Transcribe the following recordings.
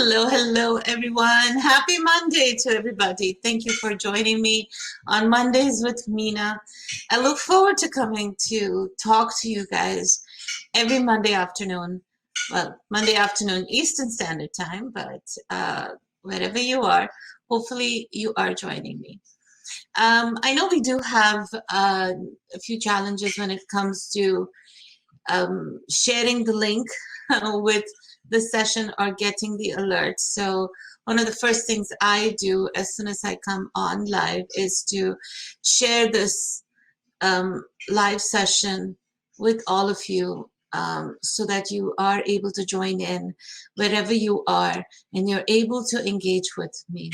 Hello, hello, everyone. Happy Monday to everybody. Thank you for joining me on Mondays with Meena. I look forward to coming to talk to you guys every Monday afternoon. Well, Monday afternoon Eastern Standard Time, but wherever you are, hopefully you are joining me. I know we do have a few challenges when it comes to sharing the link with the session or getting the alert. So one of the first things I do as soon as I come on live is to share this live session with all of you so that you are able to join in wherever you are and you're able to engage with me.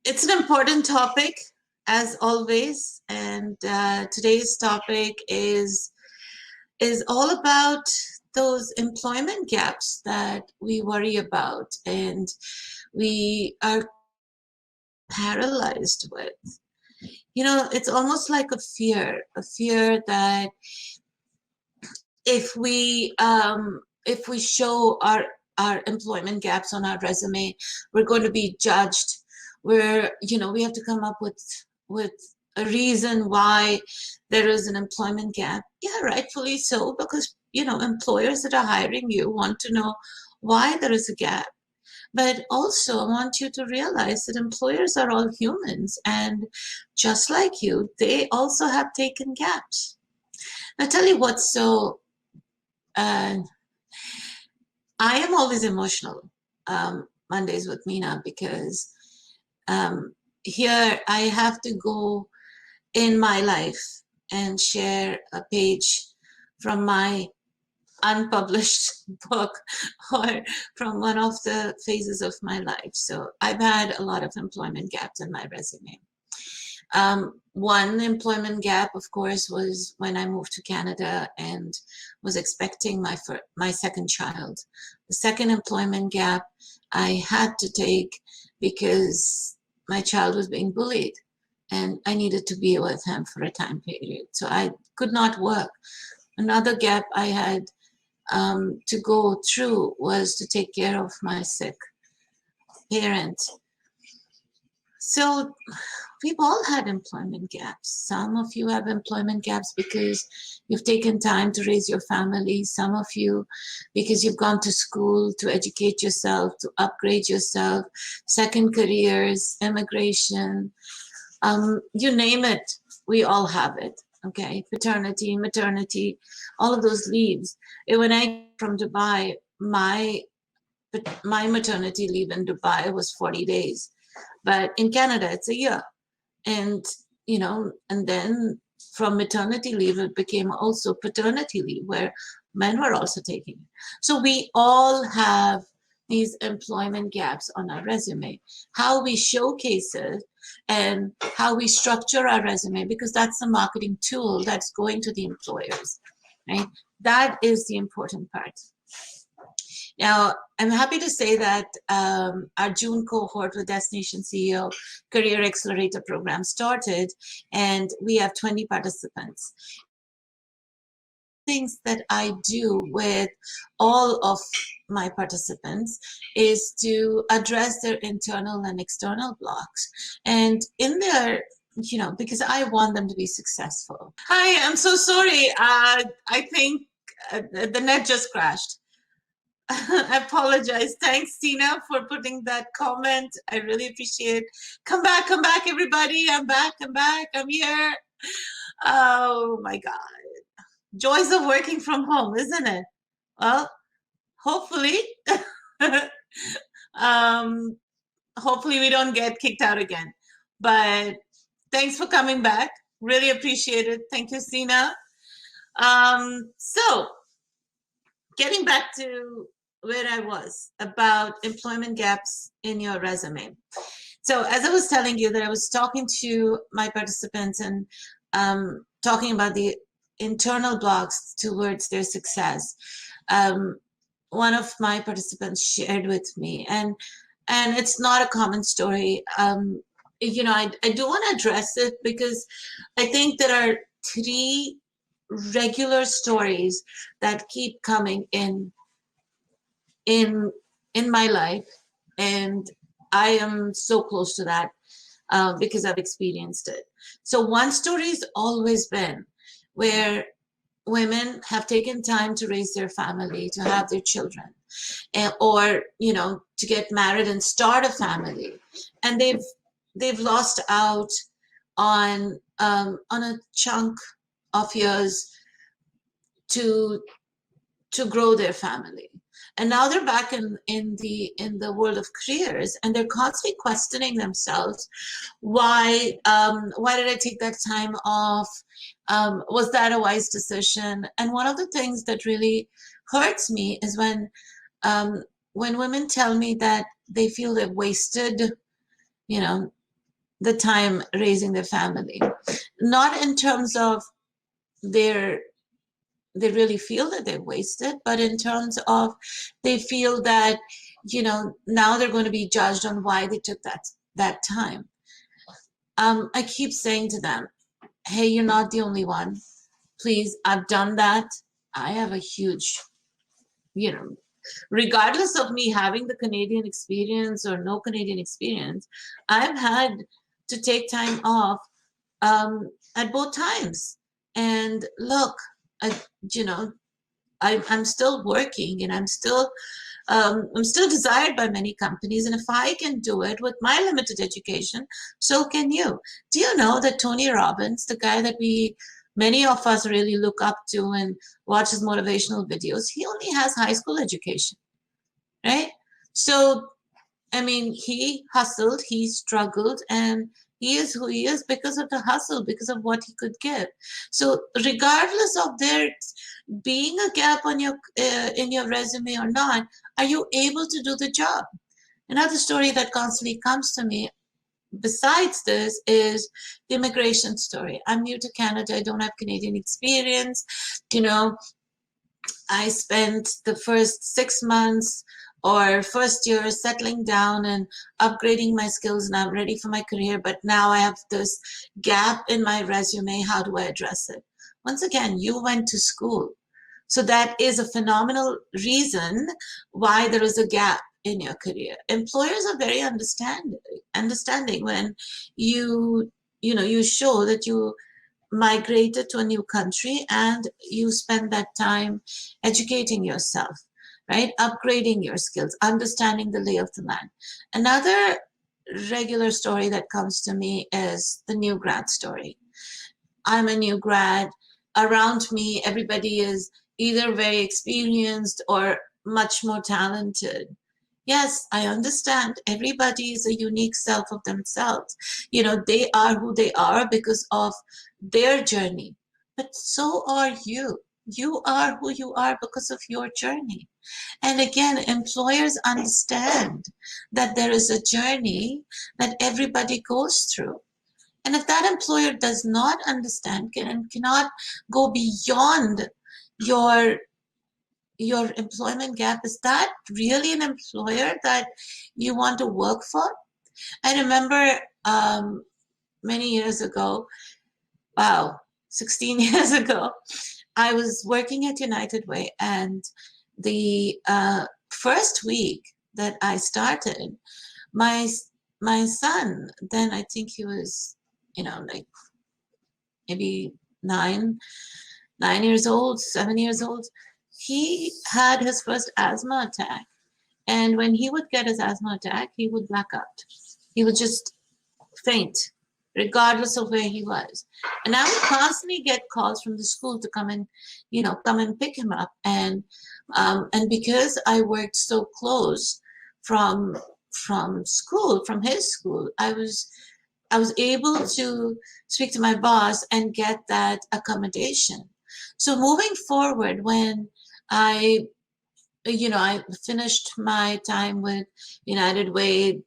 It's an important topic as always, and today's topic is all about those employment gaps that we worry about and we are paralyzed with. You know, it's almost like a fear that if we show our employment gaps on our resume, we're going to be judged. We have to come up with a reason why there is an employment gap. Yeah, rightfully so, because employers that are hiring you want to know why there is a gap. But also I want you to realize that employers are all humans, and just like you, they also have taken gaps. Now, tell you what's so I am always emotional Mondays with Meena, because here I have to go in my life and share a page from my unpublished book or from one of the phases of my life. So I've had a lot of employment gaps in my resume. One employment gap, of course, was when I moved to Canada and was expecting my second child. The second employment gap I had to take because my child was being bullied and I needed to be with him for a time period. So I could not work. Another gap I had to go through was to take care of my sick parent. So we've all had employment gaps. Some of you have employment gaps because you've taken time to raise your family. Some of you because you've gone to school to educate yourself, to upgrade yourself, second careers, immigration, you name it, we all have it. Okay, paternity, maternity, all of those leaves. When I came from Dubai, my maternity leave in Dubai was 40 days. But in Canada, it's a year. And, and then from maternity leave, it became also paternity leave, where men were also taking it. So we all have these employment gaps on our resume. How we showcase it and how we structure our resume, because that's the marketing tool that's going to the employers, right? That is the important part. Now, I'm happy to say that our June cohort with Destination CEO Career Accelerator program started, and we have 20 participants. Things that I do with all of my participants is to address their internal and external blocks. And in their because I want them to be successful. Hi, I'm so sorry. I think the net just crashed. I apologize. Thanks, Tina, for putting that comment. I really appreciate it. Come back, everybody. I'm back, I'm here. Oh my God. Joys of working from home, isn't it? Well, hopefully, hopefully we don't get kicked out again. But thanks for coming back. Really appreciate it. Thank you, Sina. So getting back to where I was about employment gaps in your resume. So as I was telling you that I was talking to my participants and talking about the internal blocks towards their success, one of my participants shared with me, and it's not a common story. I do want to address it because I think there are three regular stories that keep coming in in my life, and I am so close to that because I've experienced it. So one story has always been where women have taken time to raise their family, to have their children, or to get married and start a family, and they've lost out on a chunk of years to grow their family. And now they're back in the world of careers, and they're constantly questioning themselves. Why did I take that time off? Was that a wise decision? And one of the things that really hurts me is when women tell me that they feel they've wasted, the time raising their family. Not in terms of they really feel that they're wasted, but in terms of they feel that, now they're going to be judged on why they took that time. I keep saying to them, hey, you're not the only one. Please, I've done that. I have a huge, regardless of me having the Canadian experience or no Canadian experience, I've had to take time off at both times. And look, I'm still working, and I'm still desired by many companies. And if I can do it with my limited education, so can you. Do you know that Tony Robbins, the guy that many of us really look up to and watch his motivational videos, he only has high school education, right? So, I mean, he hustled, he struggled, and he is who he is because of the hustle, because of what he could give. So regardless of there being a gap on your in your resume or not, are you able to do the job? Another story that constantly comes to me besides this is the immigration story. I'm new to Canada. I don't have Canadian experience. I spent the first 6 months or first year settling down and upgrading my skills, and I'm ready for my career. But now I have this gap in my resume. How do I address it? Once again, you went to school. So that is a phenomenal reason why there is a gap in your career. Employers are very understanding when you show that you migrated to a new country and you spend that time educating yourself, right? Upgrading your skills, understanding the lay of the land. Another regular story that comes to me is the new grad story. I'm a new grad. Around me, everybody is either very experienced or much more talented. Yes, I understand. Everybody is a unique self of themselves. They are who they are because of their journey. But so are you. You are who you are because of your journey. And again, employers understand that there is a journey that everybody goes through. And if that employer does not understand and cannot go beyond your employment gap, is that really an employer that you want to work for? I remember many years ago, 16 years ago, I was working at United Way, and the first week that I started, my son, then I think he was, like maybe 9 years old, 7 years old, he had his first asthma attack. And when he would get his asthma attack, he would black out. He would just faint, regardless of where he was. And I would constantly get calls from the school to come and pick him up. And because I worked so close from his school, I was able to speak to my boss and get that accommodation. So moving forward, when I finished my time with United Way,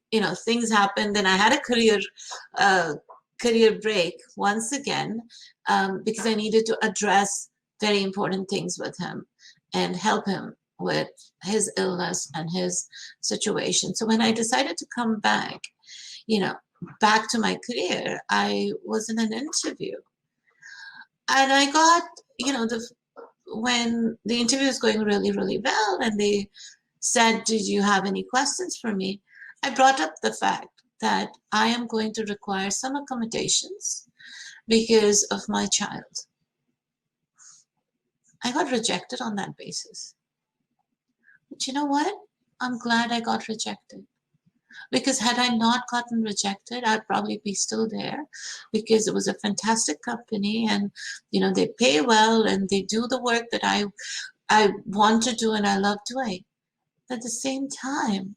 things happened, and I had a career break once again because I needed to address very important things with him and help him with his illness and his situation. So when I decided to come back, back to my career, I was in an interview, and I got, when the interview was going really, really well, and they said, did you have any questions for me? I brought up the fact that I am going to require some accommodations because of my child. I got rejected on that basis. But you know what? I'm glad I got rejected. Because had I not gotten rejected, I'd probably be still there, because it was a fantastic company, and you know, they pay well and they do the work that I want to do and I love doing. At the same time,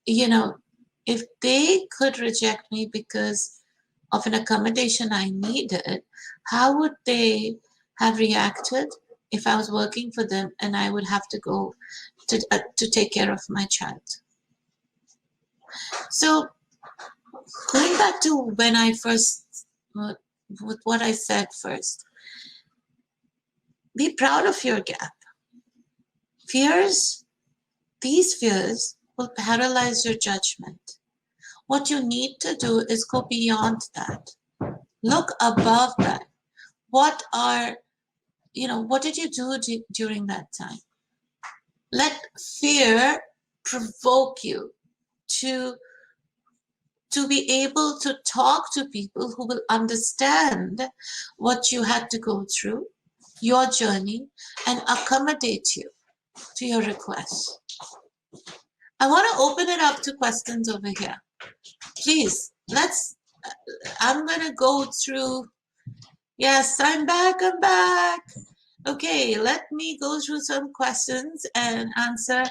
you know, if they could reject me because of an accommodation I needed, how would they have reacted if I was working for them and I would have to go to take care of my child? So going back to when I first, with what I said first, be proud of your gap. Fears, these fears will paralyze your judgment. What you need to do is go beyond that. Look above that. What did you do during that time? Let fear provoke you to be able to talk to people who will understand what you had to go through, your journey, and accommodate you to your requests. I want to open it up to questions over here. Please, I'm going to go through. Yes, I'm back. Okay, let me go through some questions and answer.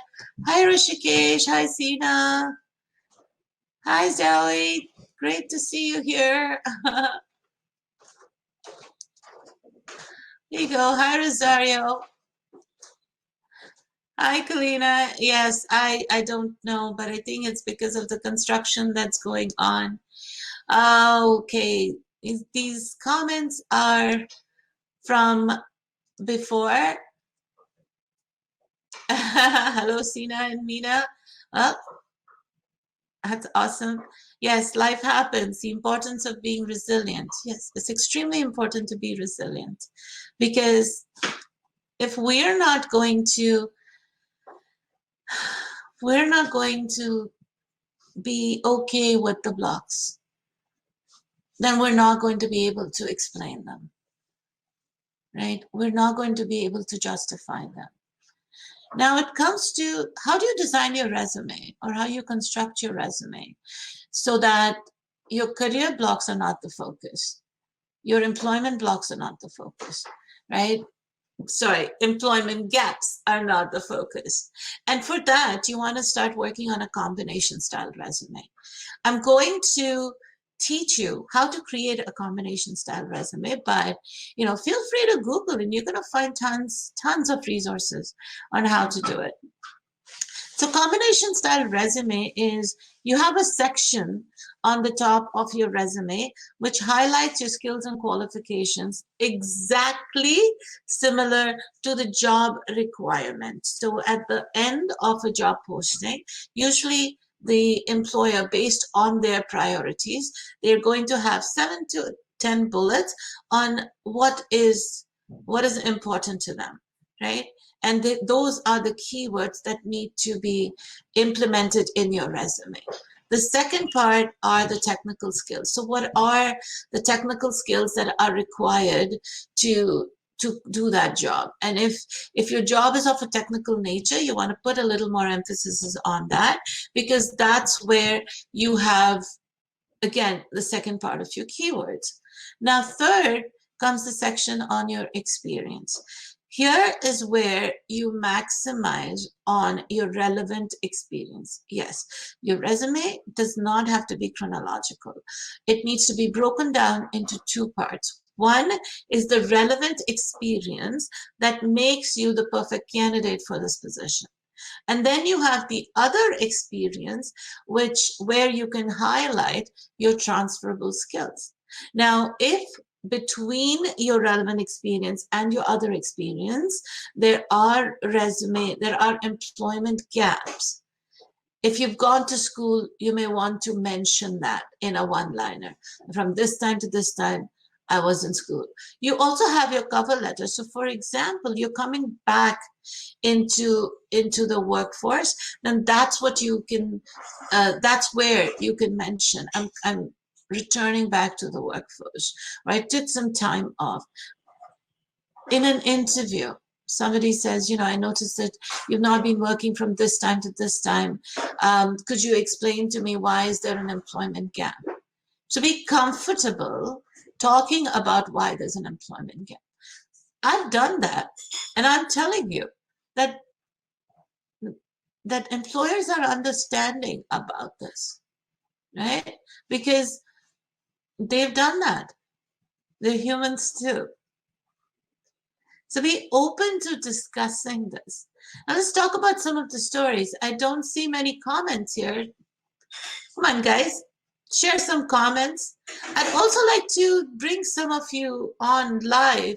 Hi, Rishikesh. Hi, Sina. Hi, Zoe. Great to see you here. Here you go. Hi, Rosario. Hi, Kalina. Yes, I don't know, but I think it's because of the construction that's going on. Okay, these comments are from before. Hello, Sina and Meena. Oh, that's awesome. Yes, life happens. The importance of being resilient. Yes, it's extremely important to be resilient, because if we're not going to be okay with the blocks, then we're not going to be able to explain them, right? We're not going to be able to justify them. Now it comes to how do you design your resume, or how you construct your resume so that your career blocks are not the focus. Your employment blocks are not the focus, right? Sorry, employment gaps are not the focus. And for that, you want to start working on a combination style resume. I'm going to teach you how to create a combination style resume, but feel free to Google and you're going to find tons of resources on how to do it. So combination style resume is, you have a section on the top of your resume which highlights your skills and qualifications exactly similar to the job requirements. So at the end of a job posting, usually the employer, based on their priorities, they're going to have 7 to 10 bullets on what is important to them, right? And those are the keywords that need to be implemented in your resume. The second part are the technical skills. So what are the technical skills that are required to do that job? And if your job is of a technical nature, you want to put a little more emphasis on that, because that's where you have, again, the second part of your keywords. Now, third comes the section on your experience. Here is where you maximize on your relevant experience. Yes, your resume does not have to be chronological. It needs to be broken down into 2 parts. One is the relevant experience that makes you the perfect candidate for this position. And then you have the other experience, where you can highlight your transferable skills. Now, if between your relevant experience and your other experience, there are employment gaps. If you've gone to school, you may want to mention that in a one-liner. From this time to this time, I was in school. You also have your cover letter. So for example, you're coming back into the workforce, then that's what you can, that's where you can mention, I'm returning back to the workforce, right? Took some time off. In an interview, somebody says, you know, I noticed that you've not been working from this time to this time. Could you explain to me why is there an employment gap? So be comfortable talking about why there's an employment gap. I've done that, and I'm telling you that employers are understanding about this, right? Because they've done that. They're humans too. So be open to discussing this. Now let's talk about some of the stories. I don't see many comments here. Come on, guys, share some comments. I'd also like to bring some of you on live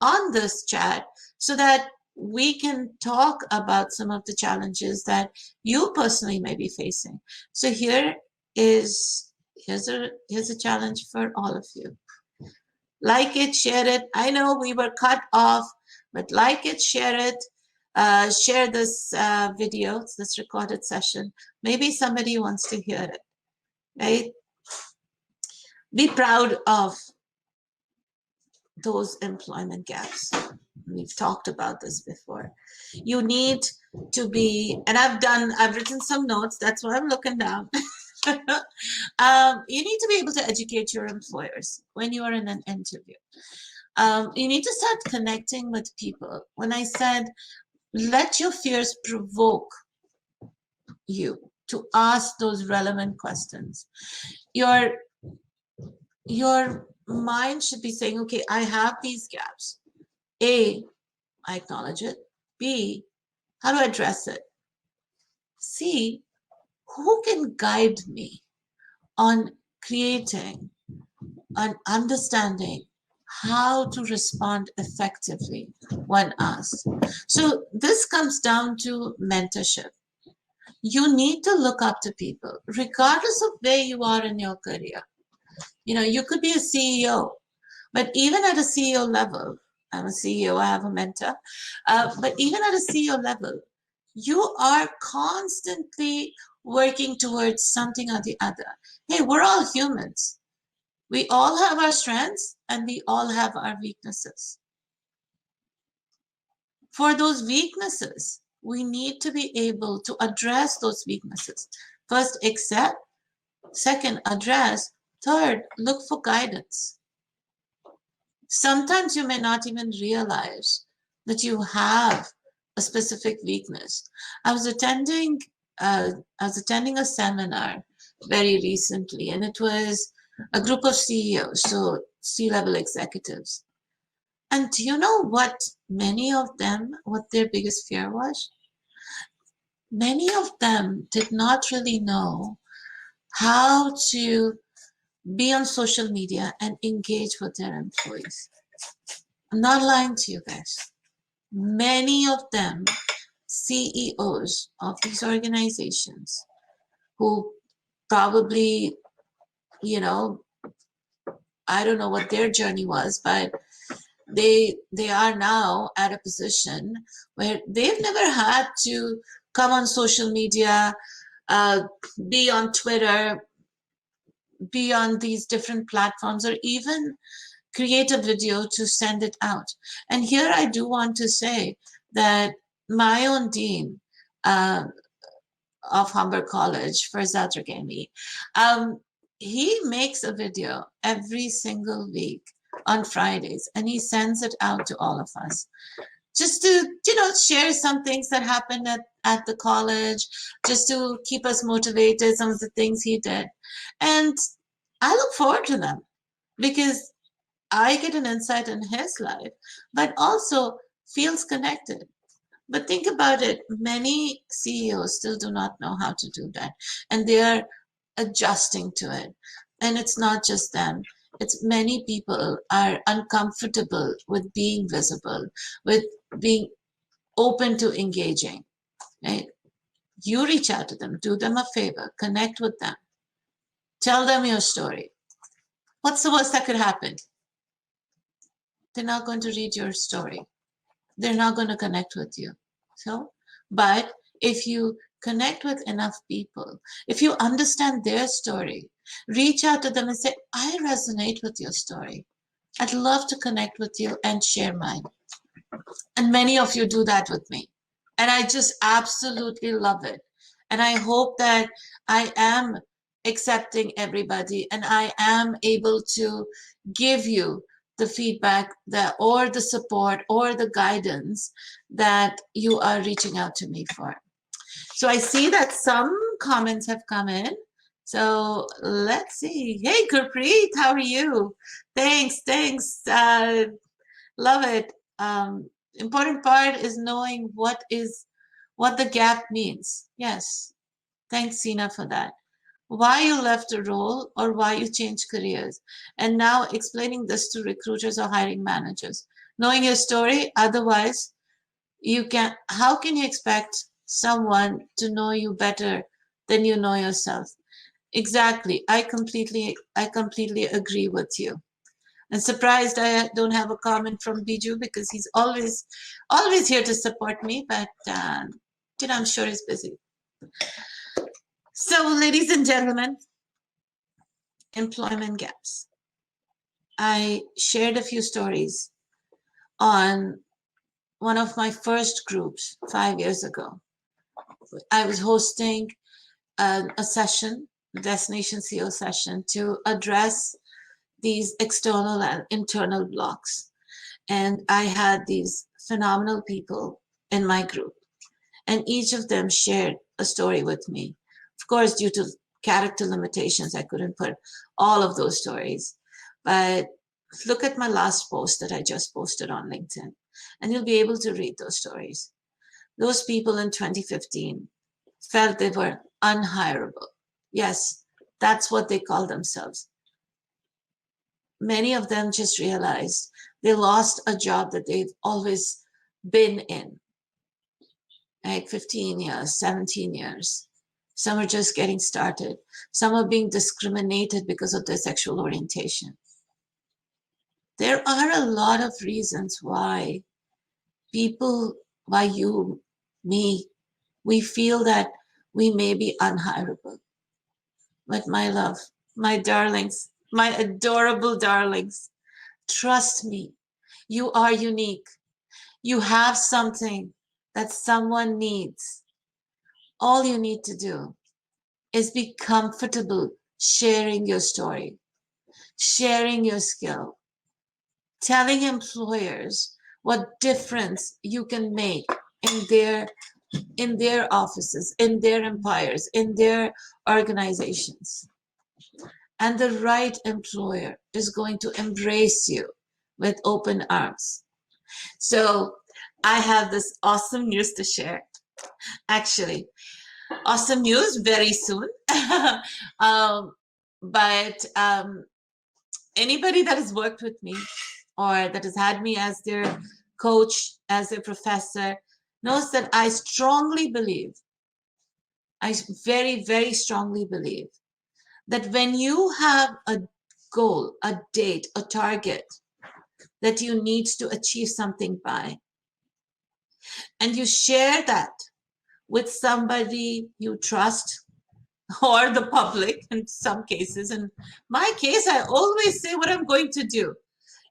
on this chat so that we can talk about some of the challenges that you personally may be facing. So here's a challenge for all of you. Like it, share it. I know we were cut off, but like it, share it. Share this video, this recorded session. Maybe somebody wants to hear it, right? Be proud of those employment gaps. We've talked about this before. You need to be, and I've written some notes. That's why I'm looking down. You need to be able to educate your employers when you are in an interview. You need to start connecting with people. When I said, let your fears provoke you to ask those relevant questions. Your mind should be saying, okay, I have these gaps. A, I acknowledge it. B, how do I address it? C, who can guide me on creating an understanding how to respond effectively when asked? So this comes down to mentorship. You need to look up to people, regardless of where you are in your career. You know, you could be a CEO, but even at a CEO level, I'm a CEO, I have a mentor, but even at a CEO level, you are constantly working towards something or the other. Hey, we're all humans. We all have our strengths and we all have our weaknesses. For those weaknesses, we need to be able to address those weaknesses. First, accept. Second, address. Third, look for guidance. Sometimes you may not even realize that you have a specific weakness. I was attending a seminar very recently, and it was a group of CEOs, so C-level executives. And do you know what what their biggest fear was? Many of them did not really know how to be on social media and engage with their employees. I'm not lying to you guys. Many of them, CEOs of these organizations, who probably, you know, I don't know what their journey was, but they are now at a position where they've never had to come on social media, be on Twitter, be on these different platforms, or even create a video to send it out. And here I do want to say that my own dean of Humber College, Farzad Ragami, he makes a video every single week on Fridays, and he sends it out to all of us just to, you know, share some things that happened at the college, just to keep us motivated, some of the things he did. And I look forward to them because I get an insight in his life, but also feels connected. But think about it, many CEOs still do not know how to do that, and they are adjusting to it. And it's not just them. It's many people are uncomfortable with being visible, with being open to engaging, right? You reach out to them, do them a favor, connect with them, tell them your story. What's the worst that could happen? they're not going to read your story. They're not going to connect with you. So, but if you connect with enough people, if you understand their story, reach out to them and say, I resonate with your story. I'd love to connect with you and share mine. And many of you do that with me. And I just absolutely love it. And I hope that I am accepting everybody and I am able to give you the feedback that, or the support or the guidance that you are reaching out to me for. So I see that some comments have come in. So let's see. Hey, Gurpreet, how are you? Thanks. Love it. Important part is knowing what the gap means. Yes. Thanks, Sina, for that. Why you left a role or why you changed careers. And now explaining this to recruiters or hiring managers. Knowing your story, otherwise how can you expect someone to know you better than you know yourself? Exactly. I completely agree with you. I'm surprised I don't have a comment from Biju because he's always here to support me, but I'm sure he's busy. So, ladies and gentlemen, employment gaps. I shared a few stories on one of my first groups 5 years ago. I was hosting a session, Destination CEO session, to address these external and internal blocks. And I had these phenomenal people in my group, and each of them shared a story with me. Of course, due to character limitations, I couldn't put all of those stories. But look at my last post that I just posted on LinkedIn, and you'll be able to read those stories. Those people in 2015 felt they were unhireable. Yes, that's what they call themselves. Many of them just realized they lost a job that they've always been in, like 15 years, 17 years. Some are just getting started. Some are being discriminated because of their sexual orientation. There are a lot of reasons why you, me, we feel that we may be unhireable. But my love, my darlings, my adorable darlings, trust me, you are unique. You have something that someone needs. All you need to do is be comfortable sharing your story, sharing your skill, telling employers what difference you can make in their offices, in their empires, in their organizations. And the right employer is going to embrace you with open arms. So I have this awesome news to share. Actually, awesome news very soon. But anybody that has worked with me or that has had me as their coach, as their professor, knows that I very, very strongly believe that when you have a goal, a date, a target that you need to achieve something by, and you share that with somebody you trust or the public in some cases. In my case, I always say what I'm going to do.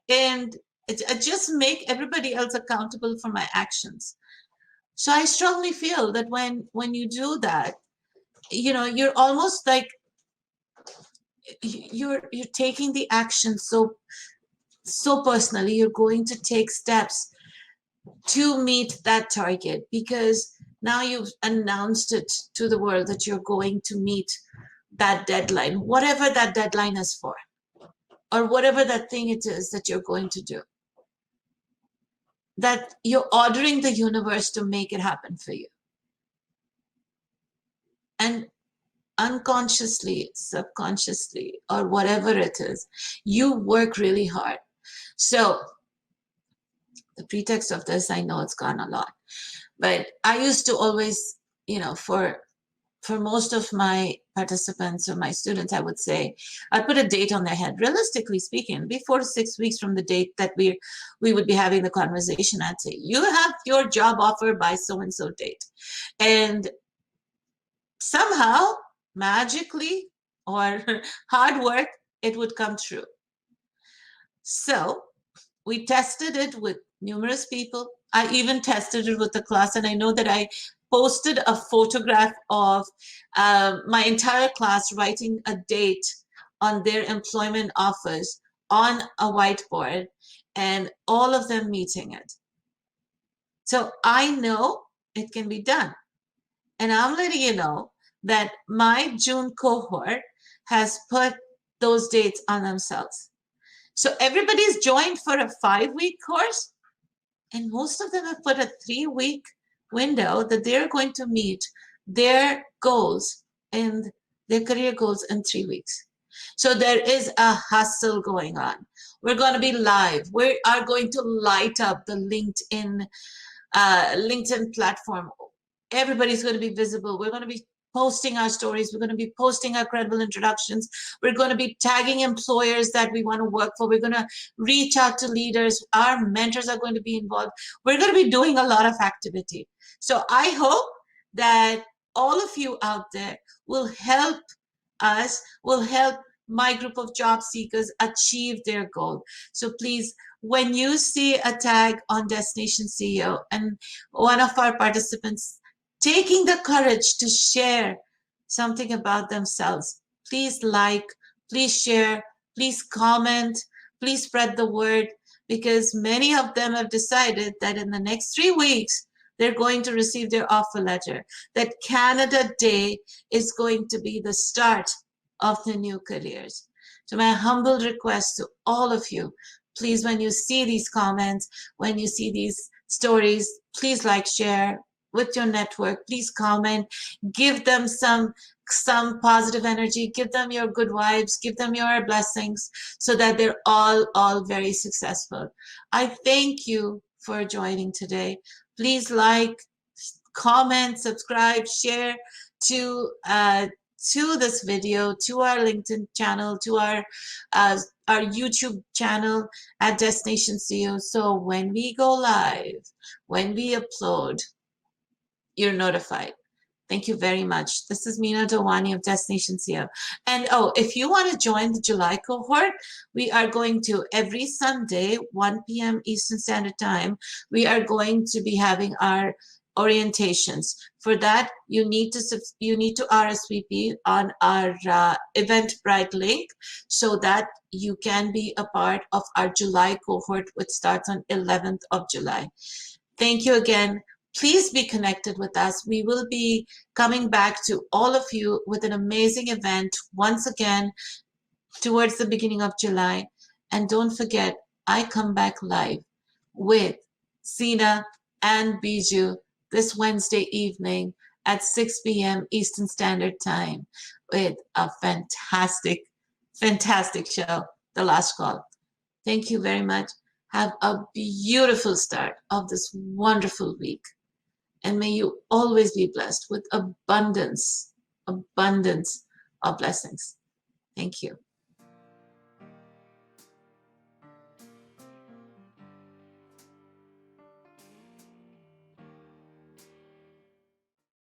And I just make everybody else accountable for my actions. So I strongly feel that when you do that, you're almost like you're taking the action so personally. You're going to take steps to meet that target because now you've announced it to the world that you're going to meet that deadline, whatever that deadline is for, or whatever that thing it is that you're going to do. That you're ordering the universe to make it happen for you. And unconsciously, subconsciously, or whatever it is, you work really hard. So the pretext of this, I know it's gone a lot, but I used to always, for for most of my participants or my students, I would say, I put a date on their head. Realistically speaking, it'd be 4 to 6 weeks from the date that we would be having the conversation. I'd say, you have your job offer by so-and-so date. And somehow, magically, or hard work, it would come true. So we tested it with numerous people. I even tested it with the class, and I know that I posted a photograph of my entire class writing a date on their employment offers on a whiteboard, and all of them meeting it. So I know it can be done. And I'm letting you know that my June cohort has put those dates on themselves. So everybody's joined for a 5-week course, and most of them have put a 3-week window that they're going to meet their goals and their career goals in 3 weeks. So there is a hustle going on. We're going to be live. We are going to light up the LinkedIn platform. Everybody's going to be visible. We're going to be posting our stories. We're going to be posting our credible introductions. We're going to be tagging employers that we want to work for. We're going to reach out to leaders. Our mentors are going to be involved. We're going to be doing a lot of activity. So I hope that all of you out there will help us, will help my group of job seekers achieve their goal. So please, when you see a tag on Destination CEO and one of our participants taking the courage to share something about themselves, please like, please share, please comment, please spread the word, because many of them have decided that in the next 3 weeks, they're going to receive their offer letter, that Canada Day is going to be the start of the new careers. So my humble request to all of you, please, when you see these comments, when you see these stories, please like, share with your network, please comment, give them some positive energy, give them your good vibes, give them your blessings, so that they're all very successful. I thank you for joining today. Please like, comment, subscribe, share to this video, to our LinkedIn channel, to our YouTube channel at Destination CEO. So when we go live, when we upload, you're notified. Thank you very much. This is Meena Dawani of Destination CEO. And if you want to join the July cohort, we are going to, every Sunday, 1 p.m. Eastern Standard Time, we are going to be having our orientations. For that, you need to RSVP on our Eventbrite link, so that you can be a part of our July cohort, which starts on 11th of July. Thank you again. Please be connected with us. We will be coming back to all of you with an amazing event once again towards the beginning of July. And don't forget, I come back live with Sina and Biju this Wednesday evening at 6 p.m. Eastern Standard Time with a fantastic show, The Last Call. Thank you very much. Have a beautiful start of this wonderful week. And may you always be blessed with abundance of blessings. Thank you.